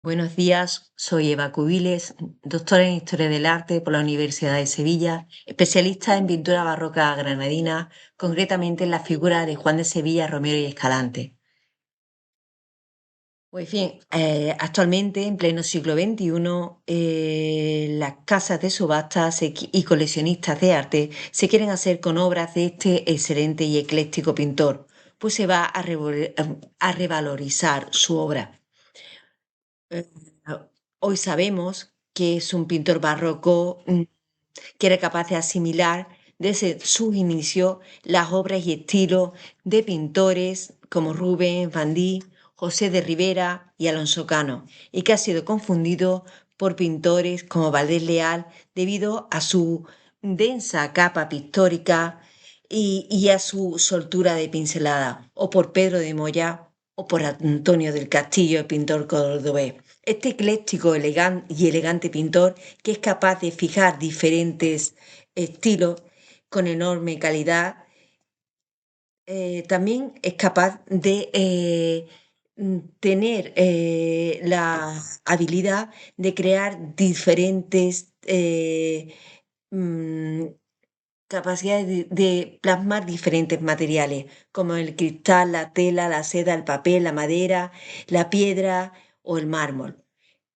Buenos días, soy Eva Cubiles, doctora en Historia del Arte por la Universidad de Sevilla, especialista en pintura barroca granadina, concretamente en la figura de Juan de Sevilla, Romero y Escalante. Pues bien, actualmente, en pleno siglo XXI, las casas de subastas y coleccionistas de arte se quieren hacer con obras de este excelente y ecléctico pintor, pues se va a revalorizar su obra. Eh, Hoy sabemos que es un pintor barroco que era capaz de asimilar desde sus inicios las obras y estilos de pintores como Rubens, Van Dyck, José de Rivera y Alonso Cano, y que ha sido confundido por pintores como Valdés Leal debido a su densa capa pictórica y a su soltura de pincelada, o por Pedro de Moya o por Antonio del Castillo, el pintor cordobés. Este ecléctico y elegante pintor que es capaz de fijar diferentes estilos con enorme calidad, también es capaz de tener la habilidad de crear diferentes mm, capacidades de plasmar diferentes materiales, como el cristal, la tela, la seda, el papel, la madera, la piedra o el mármol.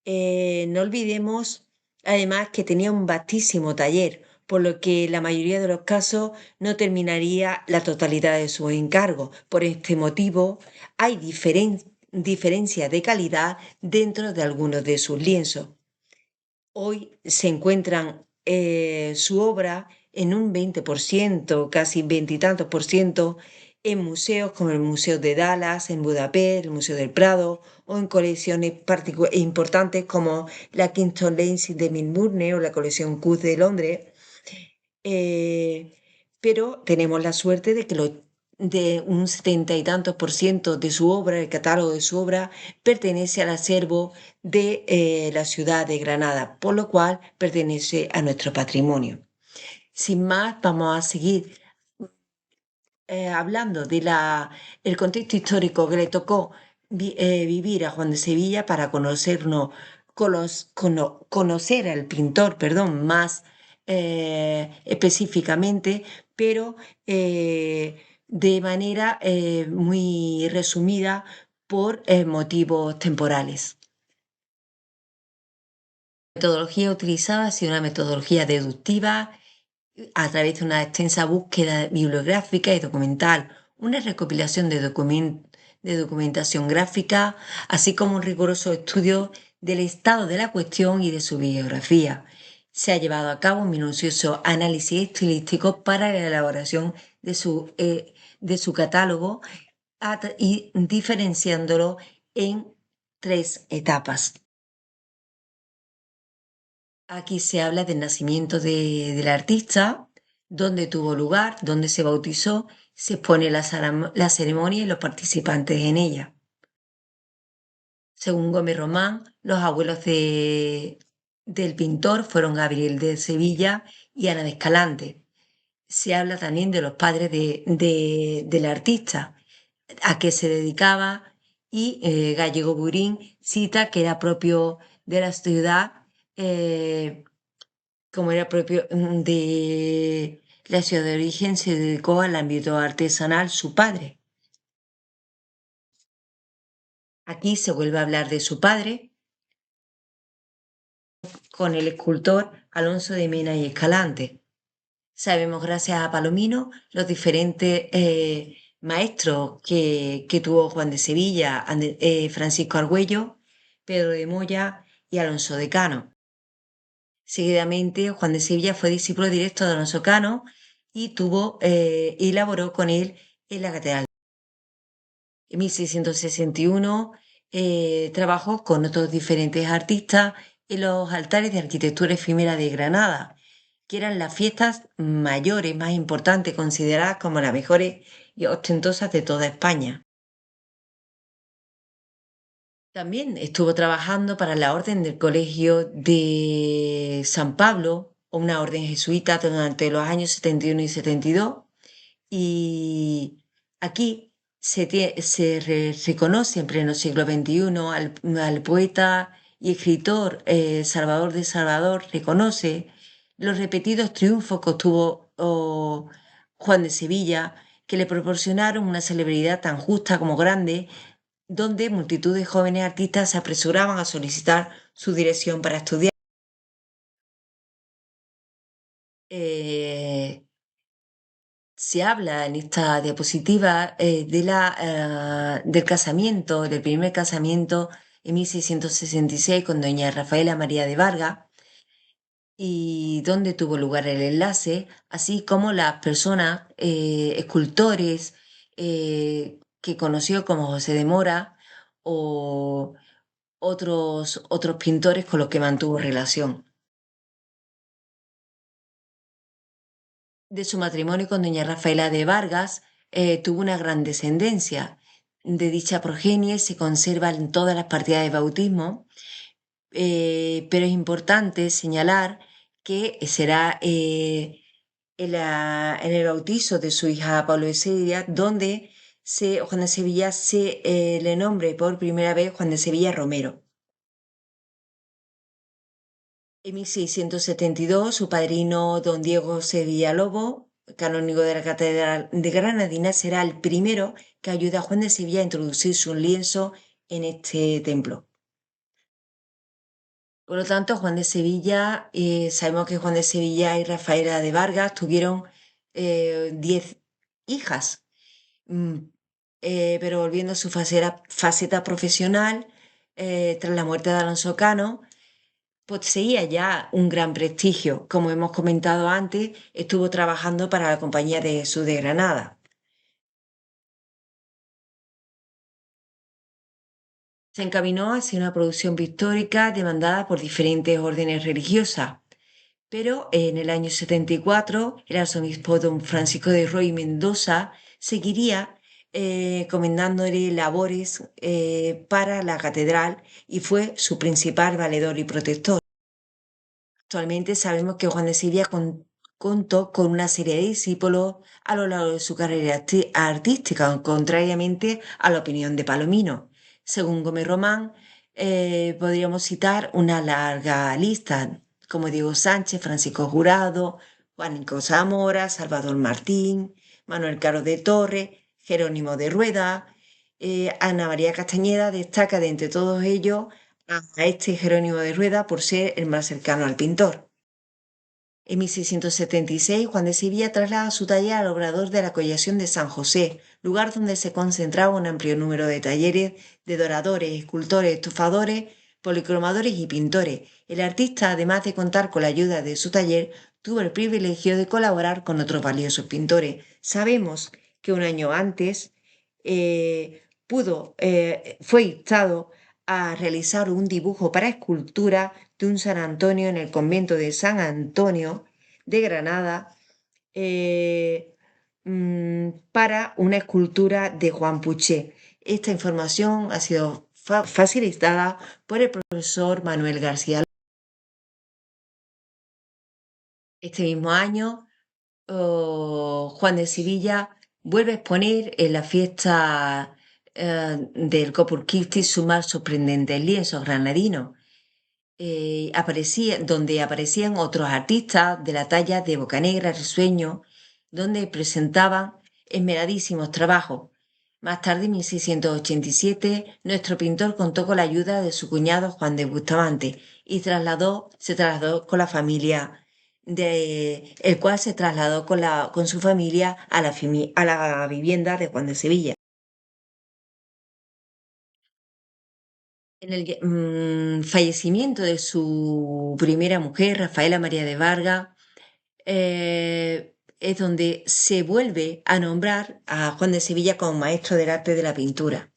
No olvidemos, además, que tenía un vastísimo taller, por lo que la mayoría de los casos no terminaría la totalidad de sus encargos. Por este motivo, hay diferencias de calidad dentro de algunos de sus lienzos. Hoy se encuentran su obra en un 20%, casi veintitantos por ciento, en museos como el Museo de Dallas, en Budapest, el Museo del Prado, o en colecciones importantes como la Kingston Lane de Milburne o la colección Coote de Londres. Eh, pero tenemos la suerte de que de un setenta y tantos por ciento de su obra, el catálogo de su obra, pertenece al acervo de la ciudad de Granada, por lo cual pertenece a nuestro patrimonio. Sin más, vamos a seguir hablando de el contexto histórico que le tocó vivir a Juan de Sevilla para conocer al pintor, perdón, más específicamente, pero de manera muy resumida por motivos temporales. La metodología utilizada ha sido una metodología deductiva a través de una extensa búsqueda bibliográfica y documental, una recopilación de documentación gráfica, así como un riguroso estudio del estado de la cuestión y de su biografía. Se ha llevado a cabo un minucioso análisis estilístico para la elaboración de su catálogo y diferenciándolo en tres etapas. Aquí se habla del nacimiento del artista, dónde tuvo lugar, dónde se bautizó, se expone la ceremonia y los participantes en ella. Según Gómez Román, los abuelos del pintor fueron Gabriel de Sevilla y Ana de Escalante. Se habla también de los padres del artista, a qué se dedicaba, y Gallego Burín cita que era propio de la ciudad. Como era propio de la ciudad de origen, se dedicó al ámbito artesanal su padre. Aquí se vuelve a hablar de su padre con el escultor Alonso de Mena y Escalante. Sabemos, gracias a Palomino, los diferentes maestros que tuvo Juan de Sevilla, Francisco Argüello, Pedro de Moya y Alonso de Cano. Seguidamente, Juan de Sevilla fue discípulo directo de Alonso Cano y elaboró con él en la catedral. En 1661 trabajó con otros diferentes artistas en los altares de arquitectura efímera de Granada, que eran las fiestas mayores más importantes, consideradas como las mejores y ostentosas de toda España. También estuvo trabajando para la Orden del Colegio de San Pablo, una orden jesuita durante los años 71 y 72. Y aquí reconoce en pleno siglo XXI al poeta y escritor Salvador de Salvador, reconoce los repetidos triunfos que obtuvo Juan de Sevilla, que le proporcionaron una celebridad tan justa como grande, donde multitud de jóvenes artistas se apresuraban a solicitar su dirección para estudiar. Eh, Se habla en esta diapositiva del casamiento, del primer casamiento en 1666 con doña Rafaela María de Vargas y donde tuvo lugar el enlace, así como las personas, escultores que conoció como José de Mora o otros pintores con los que mantuvo relación. De su matrimonio con doña Rafaela de Vargas, tuvo una gran descendencia. De dicha progenie se conservan todas las partidas de bautismo, pero es importante señalar que será en el bautizo de su hija Pablo de Sevilla, donde Juan de Sevilla se le nombre por primera vez Juan de Sevilla Romero. En 1672, su padrino don Diego Sevilla Lobo, canónigo de la Catedral de Granadina, será el primero que ayuda a Juan de Sevilla a introducir su lienzo en este templo. Por lo tanto, Juan de Sevilla, sabemos que Juan de Sevilla y Rafaela de Vargas tuvieron 10 hijas. Mm, pero volviendo a su faceta profesional, tras la muerte de Alonso Cano, poseía ya un gran prestigio. Como hemos comentado antes, estuvo trabajando para la Compañía de Jesús de Granada. Se encaminó hacia una producción pictórica demandada por diferentes órdenes religiosas, pero en el año 74 el arzobispo don Francisco de Roy Mendoza seguiría comendándole labores para la catedral y fue su principal valedor y protector. Actualmente sabemos que Juan de Sevilla contó con una serie de discípulos a lo largo de su carrera artística, contrariamente a la opinión de Palomino. Según Gómez Román, podríamos citar una larga lista, como Diego Sánchez, Francisco Jurado, Juanico Zamora, Salvador Martín, Manuel Caro de Torre, Jerónimo de Rueda. Ana María Castañeda destaca de entre todos ellos a este Jerónimo de Rueda por ser el más cercano al pintor. En 1676, Juan de Sevilla traslada su taller al obrador de la Collación de San José, lugar donde se concentraba un amplio número de talleres de doradores, escultores, estufadores, policromadores y pintores. El artista, además de contar con la ayuda de su taller, tuvo el privilegio de colaborar con otros valiosos pintores. Sabemos que un año antes fue instado a realizar un dibujo para escultura de un San Antonio en el convento de San Antonio de Granada, para una escultura de Juan Puché. Esta información ha sido facilitada por el profesor Manuel García. Este mismo año, Juan de Sevilla vuelve a exponer en la fiesta del Corpus Christi su más sorprendente lienzo granadino, donde aparecían otros artistas de la talla de Bocanegra, Risueño, donde presentaban esmeradísimos trabajos. Más tarde, en 1687, nuestro pintor contó con la ayuda de su cuñado Juan de Bustamante y se trasladó con la familia el cual se trasladó con su familia a la vivienda de Juan de Sevilla. En el fallecimiento de su primera mujer, Rafaela María de Vargas, es donde se vuelve a nombrar a Juan de Sevilla como maestro del arte de la pintura.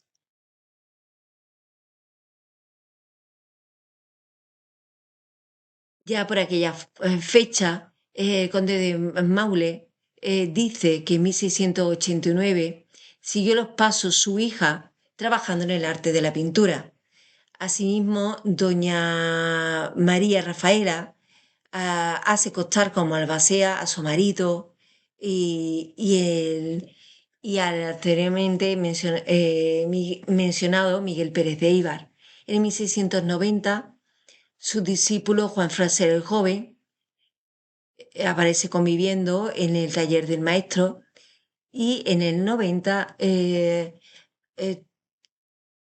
Ya por aquella fecha, el conde de Maule dice que en 1689 siguió los pasos su hija trabajando en el arte de la pintura. Asimismo, doña María Rafaela hace costar como albacea a su marido y y al anteriormente mencionado Miguel Pérez de Eibar. En 1690, su discípulo Juan Fraser el Joven aparece conviviendo en el taller del maestro y en el 90 eh,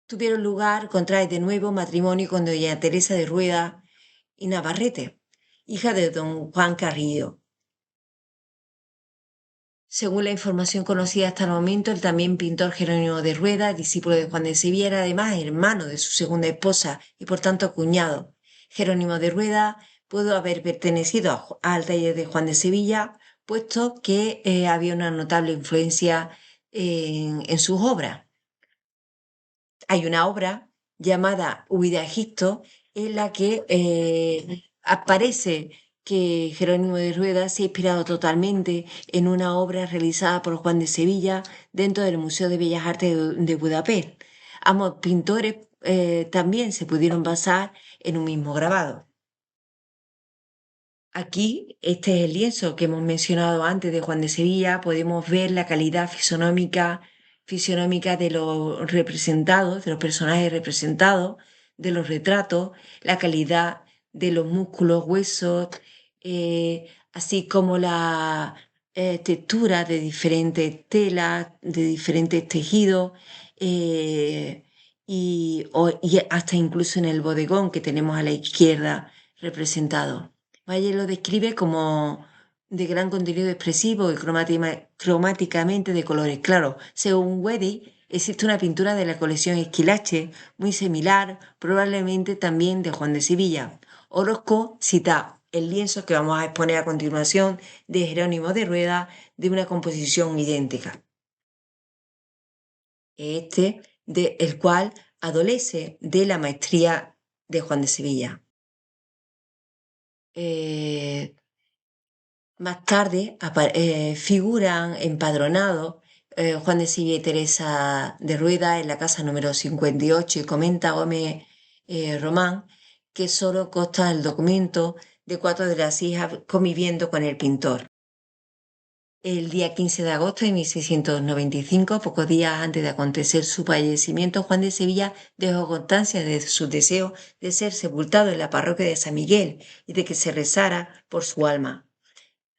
tuvieron lugar, contrae de nuevo matrimonio con doña Teresa de Rueda y Navarrete, hija de don Juan Carrillo. Según la información conocida hasta el momento, el también pintor Jerónimo de Rueda, discípulo de Juan de Sevilla, era además hermano de su segunda esposa y por tanto cuñado. Jerónimo de Rueda pudo haber pertenecido al taller de Juan de Sevilla, puesto que había una notable influencia en sus obras. Hay una obra llamada Huida a Egipto en la que aparece que Jerónimo de Rueda se ha inspirado totalmente en una obra realizada por Juan de Sevilla dentro del Museo de Bellas Artes de Budapest. Ambos pintores también se pudieron basar en un mismo grabado. Aquí, este es el lienzo que hemos mencionado antes de Juan de Sevilla. Podemos ver la calidad fisionómica de los representados, de los personajes representados, de los retratos, la calidad de los músculos, huesos, así como la textura de diferentes telas, de diferentes tejidos, y hasta incluso en el bodegón que tenemos a la izquierda representado. Valle lo describe como de gran contenido expresivo y cromáticamente de colores claros. Según Weddy, existe una pintura de la colección Esquilache muy similar, probablemente también de Juan de Sevilla. Orozco cita el lienzo que vamos a exponer a continuación de Jerónimo de Rueda de una composición idéntica. El cual adolece de la maestría de Juan de Sevilla. Más tarde figuran empadronados Juan de Sevilla y Teresa de Rueda en la casa número 58 y comenta Gómez Román que solo consta el documento de 4 de las hijas conviviendo con el pintor. El día 15 de agosto de 1695, pocos días antes de acontecer su fallecimiento, Juan de Sevilla dejó constancia de su deseo de ser sepultado en la parroquia de San Miguel y de que se rezara por su alma.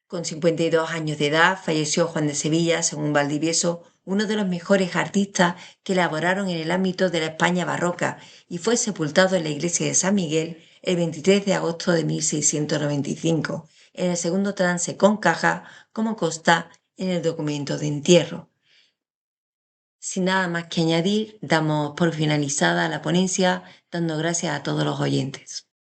Con 52 años de edad falleció Juan de Sevilla, según Valdivieso, uno de los mejores artistas que elaboraron en el ámbito de la España barroca, y fue sepultado en la iglesia de San Miguel el 23 de agosto de 1695, en el segundo trance con caja, como consta en el documento de entierro. Sin nada más que añadir, damos por finalizada la ponencia, dando gracias a todos los oyentes.